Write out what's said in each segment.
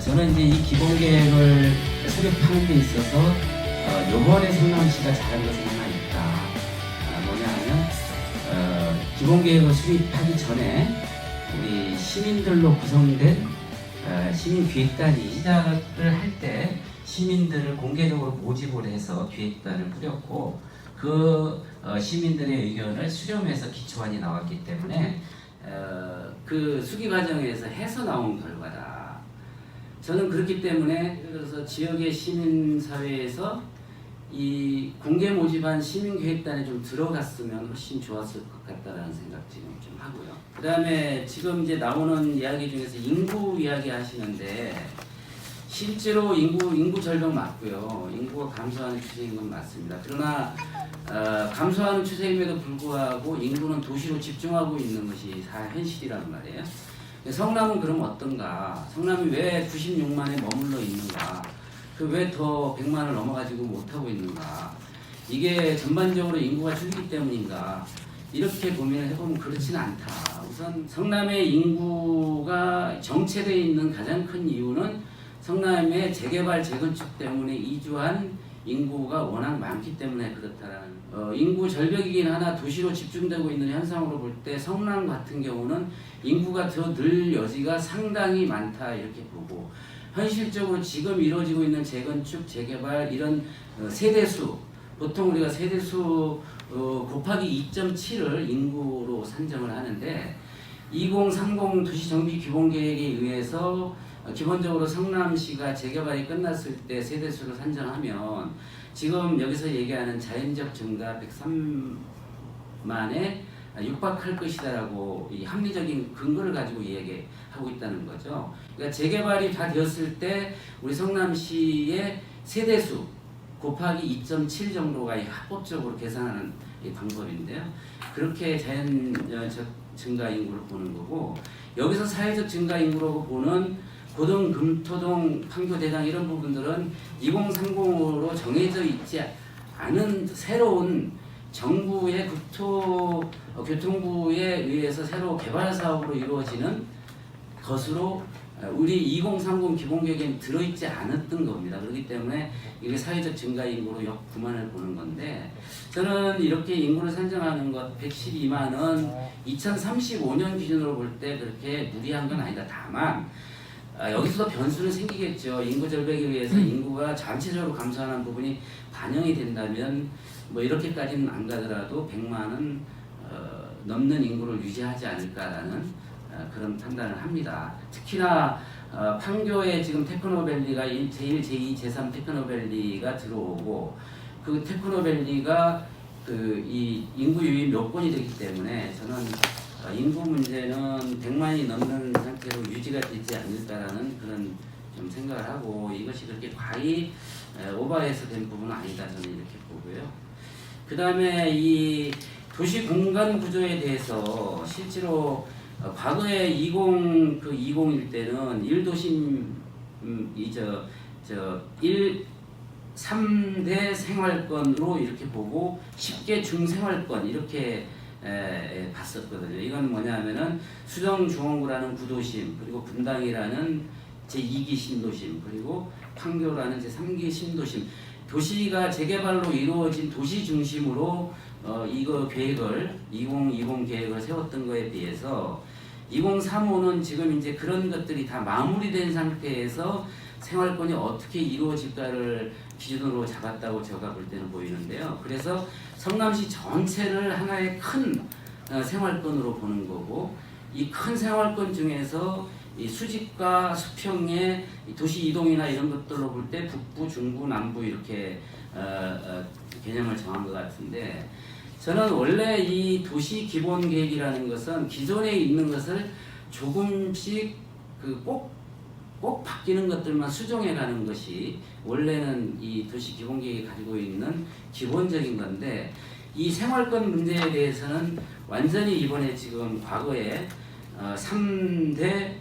저는 이제 이 기본 계획을 수립하는 데 있어서 요번에 성남시가 잘한 것은 하나 있다. 뭐냐 하면 기본 계획을 수립하기 전에 우리 시민들로 구성된 시민기획단이 시작을 할 때 시민들을 공개적으로 모집을 해서 기획단을 꾸렸고 그 시민들의 의견을 수렴해서 기초안이 나왔기 때문에 그 수기 과정에서 해서 나온 결과다. 저는 그렇기 때문에 예를 들어서 지역의 시민사회에서 이 공개 모집한 시민기획단에 좀 들어갔으면 훨씬 좋았을 것 같다라는 생각 지금 좀 하고요. 그 다음에 지금 이제 나오는 이야기 중에서 인구 이야기 하시는데 실제로 인구 절벽 맞고요. 인구가 감소하는 추세인 건 맞습니다. 그러나 감소하는 추세임에도 불구하고 인구는 도시로 집중하고 있는 것이 현실이란 말이에요. 성남은 그럼 어떤가? 성남이 왜 96만에 머물러 있는가? 왜 더 100만을 넘어가지고 못하고 있는가? 이게 전반적으로 인구가 줄기 때문인가? 이렇게 고민을 해보면 그렇지는 않다. 우선 성남의 인구가 정체되어 있는 가장 큰 이유는 성남의 재개발, 재건축 때문에 이주한 인구가 워낙 많기 때문에 그렇다라는 인구 절벽이긴 하나 도시로 집중되고 있는 현상으로 볼 때 성남 같은 경우는 인구가 더 늘 여지가 상당히 많다 이렇게 보고 현실적으로 지금 이루어지고 있는 재건축, 재개발 이런 세대수 보통 우리가 세대수 곱하기 2.7을 인구로 산정을 하는데 2030 도시정비 기본계획에 의해서 기본적으로 성남시가 재개발이 끝났을 때 세대수를 산정하면 지금 여기서 얘기하는 자연적 증가 103만에 육박할 것이다라고 이 합리적인 근거를 가지고 얘기하고 있다는 거죠. 그러니까 재개발이 다 되었을 때 우리 성남시의 세대수 곱하기 2.7 정도가 합법적으로 계산하는 이 방법인데요. 그렇게 자연적 증가 인구를 보는 거고 여기서 사회적 증가 인구로 보는 고등, 금, 토동, 판교, 대장 이런 부분들은 2030으로 정해져 있지 않은 새로운 정부의 교통부에 의해서 새로 개발 사업으로 이루어지는 것으로 우리 2030 기본계획에 들어있지 않았던 겁니다. 그렇기 때문에 이게 사회적 증가 인구로 역구만을 보는 건데 저는 이렇게 인구를 산정하는 것 112만은 2035년 기준으로 볼 때 그렇게 무리한 건 아니다. 다만 여기서도 변수는 생기겠죠. 인구 절벽에 의해서 인구가 전체적으로 감소하는 부분이 반영이 된다면 뭐 이렇게까지는 안 가더라도 100만은 넘는 인구를 유지하지 않을까라는 그런 판단을 합니다. 특히나 판교에 지금 테크노밸리가 제1, 제2, 제3 테크노밸리가 들어오고 그 테크노밸리가 이 인구 유입 요건이 되기 때문에 저는 인구 문제는 100만이 넘는 상태로 유지가 되지 않을까라는 그런 좀 생각을 하고 이것이 그렇게 과히 오버해서 된 부분은 아니다 저는 이렇게 보고요. 그 다음에 이 도시 공간 구조에 대해서 실제로 과거에 2001 때는 1도심 3대 생활권으로 이렇게 보고 10개 중생활권 이렇게 봤었거든요. 이건 뭐냐면은 수정중원구라는 구도심, 그리고 분당이라는 제2기 신도심, 그리고 판교라는 제3기 신도심. 도시가 재개발로 이루어진 도시 중심으로 이거 계획을 2020 계획을 세웠던 거에 비해서 2035는 지금 이제 그런 것들이 다 마무리된 상태에서 생활권이 어떻게 이루어질까를 기준으로 잡았다고 제가 볼 때는 보이는데요. 그래서 성남시 전체를 하나의 큰 생활권으로 보는 거고 이 큰 생활권 중에서 이 수집과 수평의 도시 이동이나 이런 것들로 볼 때 북부, 중부, 남부 이렇게 개념을 정한 것 같은데 저는 원래 이 도시 기본 계획이라는 것은 기존에 있는 것을 조금씩 꼭 바뀌는 것들만 수정해 가는 것이 원래는 이 도시 기본 계획이 가지고 있는 기본적인 건데 이 생활권 문제에 대해서는 완전히 이번에 지금 과거에 3대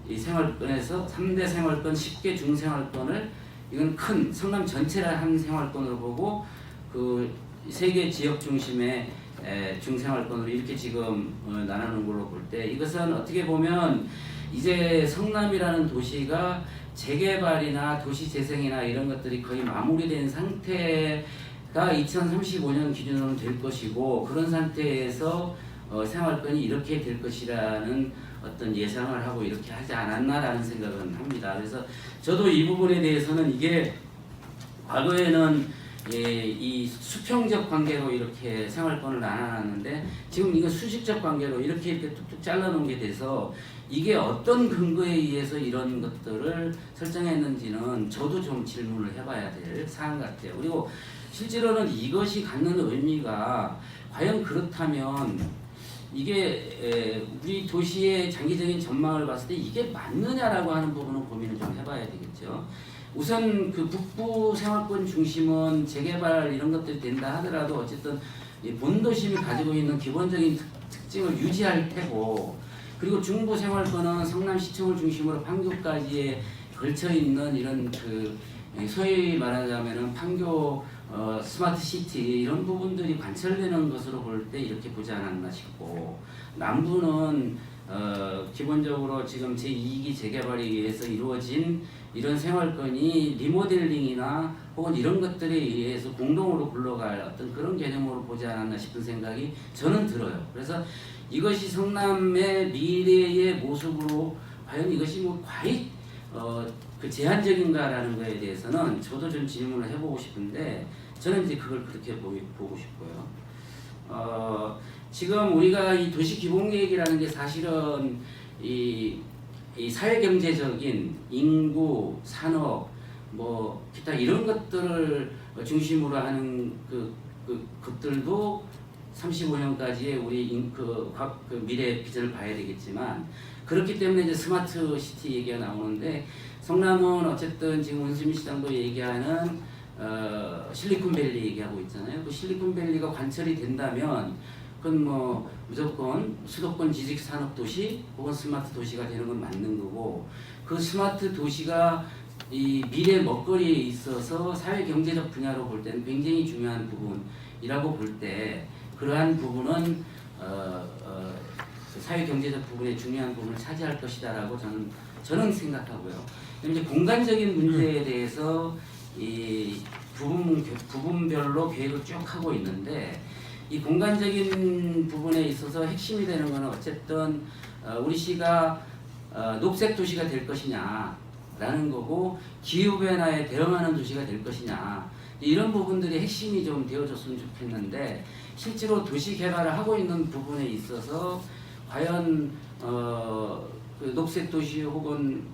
이 생활권에서 3대 생활권 10개 중생활권을 이건 큰 성남 전체를 한 생활권으로 보고 그 3개 지역 중심의 중생활권으로 이렇게 지금 나누는 걸로 볼 때 이것은 어떻게 보면 이제 성남이라는 도시가 재개발이나 도시재생이나 이런 것들이 거의 마무리된 상태가 2035년 기준으로는 될 것이고, 그런 상태에서 생활권이 이렇게 될 것이라는 어떤 예상을 하고 이렇게 하지 않았나라는 생각은 합니다. 그래서 저도 이 부분에 대해서는 이게 과거에는 이 수평적 관계로 이렇게 생활권을 나눠놨는데, 지금 이거 수직적 관계로 이렇게 뚝뚝 잘라놓은 게 돼서, 이게 어떤 근거에 의해서 이런 것들을 설정했는지는 저도 좀 질문을 해봐야 될 사안 같아요. 그리고 실제로는 이것이 갖는 의미가 과연 그렇다면 이게 우리 도시의 장기적인 전망을 봤을 때 이게 맞느냐라고 하는 부분은 고민을 좀 해봐야 되겠죠. 우선 그 북부 생활권 중심은 재개발 이런 것들이 된다 하더라도 어쨌든 본도심이 가지고 있는 기본적인 특징을 유지할 테고, 그리고 중부 생활권은 성남시청을 중심으로 판교까지에 걸쳐 있는 이런 그 소위 말하자면은 판교 스마트 시티 이런 부분들이 관철되는 것으로 볼 때 이렇게 보지 않았나 싶고, 남부는 기본적으로 지금 제2기 재개발에 의해서 이루어진 이런 생활권이 리모델링이나 혹은 이런 것들에 의해서 공동으로 굴러갈 어떤 그런 개념으로 보지 않았나 싶은 생각이 저는 들어요. 그래서 이것이 성남의 미래의 모습으로 과연 이것이 뭐 과히 그 제한적인가라는 거에 대해서는 저도 좀 질문을 해보고 싶은데, 저는 이제 그걸 그렇게 보고 싶고요. 지금 우리가 이 도시기본계획이라는 게 사실은 이 사회경제적인 인구, 산업, 뭐 기타 이런 것들을 중심으로 하는 것들도 35년까지의 우리 그 미래 비전을 봐야 되겠지만, 그렇기 때문에 이제 스마트 시티 얘기가 나오는데, 성남은 어쨌든 지금 원수민 시장도 얘기하는 실리콘밸리 얘기하고 있잖아요. 그 실리콘밸리가 관철이 된다면 그건 뭐 무조건 수도권 지식 산업 도시 혹은 스마트 도시가 되는 건 맞는 거고, 그 스마트 도시가 이 미래 먹거리에 있어서 사회 경제적 분야로 볼 때는 굉장히 중요한 부분이라고 볼 때, 그러한 부분은 사회 경제적 부분의 중요한 부분을 차지할 것이다라고 저는 생각하고요. 이제 공간적인 문제에 대해서 이 부분별로 계획을 쭉 하고 있는데, 이 공간적인 부분에 있어서 핵심이 되는 것은 어쨌든 우리 시가 녹색 도시가 될 것이냐라는 거고, 기후 변화에 대응하는 도시가 될 것이냐, 이런 부분들이 핵심이 좀 되어줬으면 좋겠는데, 실제로 도시 개발을 하고 있는 부분에 있어서 과연 그 녹색 도시 혹은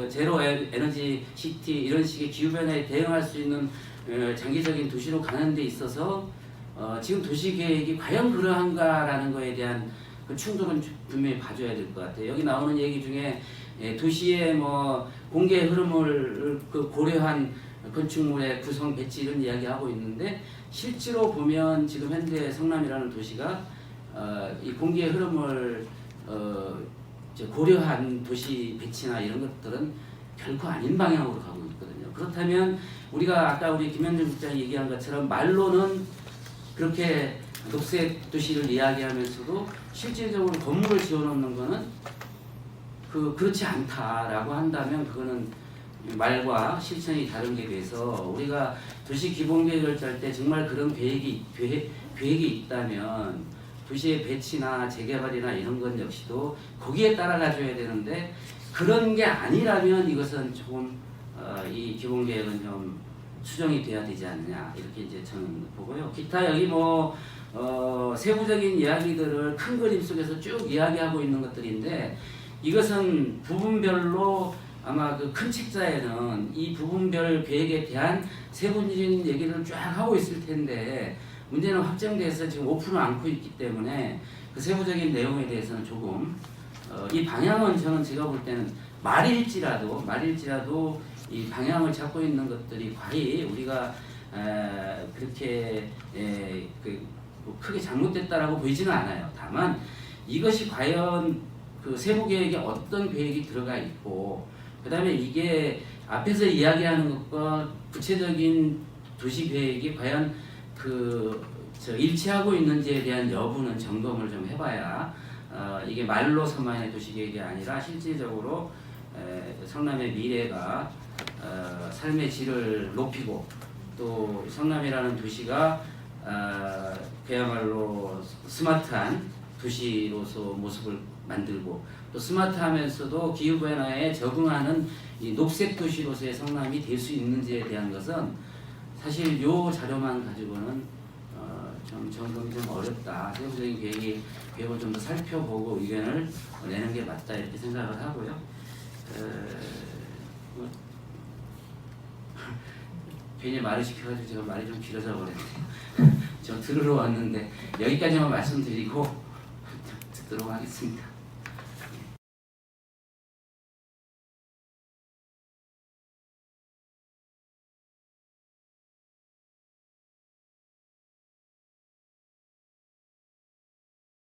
제로 에너지 시티 이런 식의 기후 변화에 대응할 수 있는 장기적인 도시로 가는 데 있어서 지금 도시 계획이 과연 그러한가라는 거에 대한 그 충돌은 분명히 봐줘야 될 것 같아요. 여기 나오는 얘기 중에 도시의 뭐 공개 흐름을 고려한 건축물의 구성 배치 이런 이야기하고 있는데, 실제로 보면 지금 현재 성남이라는 도시가 이 공개 흐름을 고려한 도시 배치나 이런 것들은 결코 아닌 방향으로 가고 있거든요. 그렇다면 우리가 아까 우리 김현준 국장이 얘기한 것처럼 말로는 그렇게 녹색 도시를 이야기하면서도 실질적으로 건물을 지어놓는 거는 그렇지 않다라고 한다면, 그거는 말과 실천이 다른 게 돼서, 우리가 도시 기본 계획을 짤 때 정말 그런 계획이 있다면 도시의 배치나 재개발이나 이런 건 역시도 거기에 따라가줘야 되는데, 그런 게 아니라면 이것은 조금 이 기본 계획은 좀 수정이 돼야 되지 않느냐, 이렇게 이제 저는 보고요. 기타 여기 뭐 세부적인 이야기들을 큰 그림 속에서 쭉 이야기하고 있는 것들인데, 이것은 부분별로 아마 그 큰 책자에는 이 부분별 계획에 대한 세부적인 얘기를 쫙 하고 있을 텐데, 문제는 확정돼서 지금 오픈을 않고 있기 때문에 그 세부적인 내용에 대해서는 조금 이 방향은 제가 볼 때는 말일지라도 이 방향을 잡고 있는 것들이 과히 우리가 그렇게 뭐 크게 잘못됐다라고 보이지는 않아요. 다만 이것이 과연 그 세부 계획에 어떤 계획이 들어가 있고, 그 다음에 이게 앞에서 이야기하는 것과 구체적인 도시 계획이 과연 일치하고 있는지에 대한 여부는 점검을 좀 해봐야 이게 말로서만의 도시계획이 아니라 실질적으로 성남의 미래가 삶의 질을 높이고 또 성남이라는 도시가 그야말로 스마트한 도시로서 모습을 만들고 또 스마트하면서도 기후변화에 적응하는 이 녹색 도시로서의 성남이 될 수 있는지에 대한 것은 사실 이 자료만 가지고는 좀 점검이 좀 어렵다. 세부적인 계획을 좀 더 살펴보고 의견을 내는 게 맞다 이렇게 생각을 하고요. 괜히 말을 시켜가지고 제가 말이 좀 길어져 버렸네요. 저 들으러 왔는데 여기까지만 말씀드리고 듣도록 하겠습니다.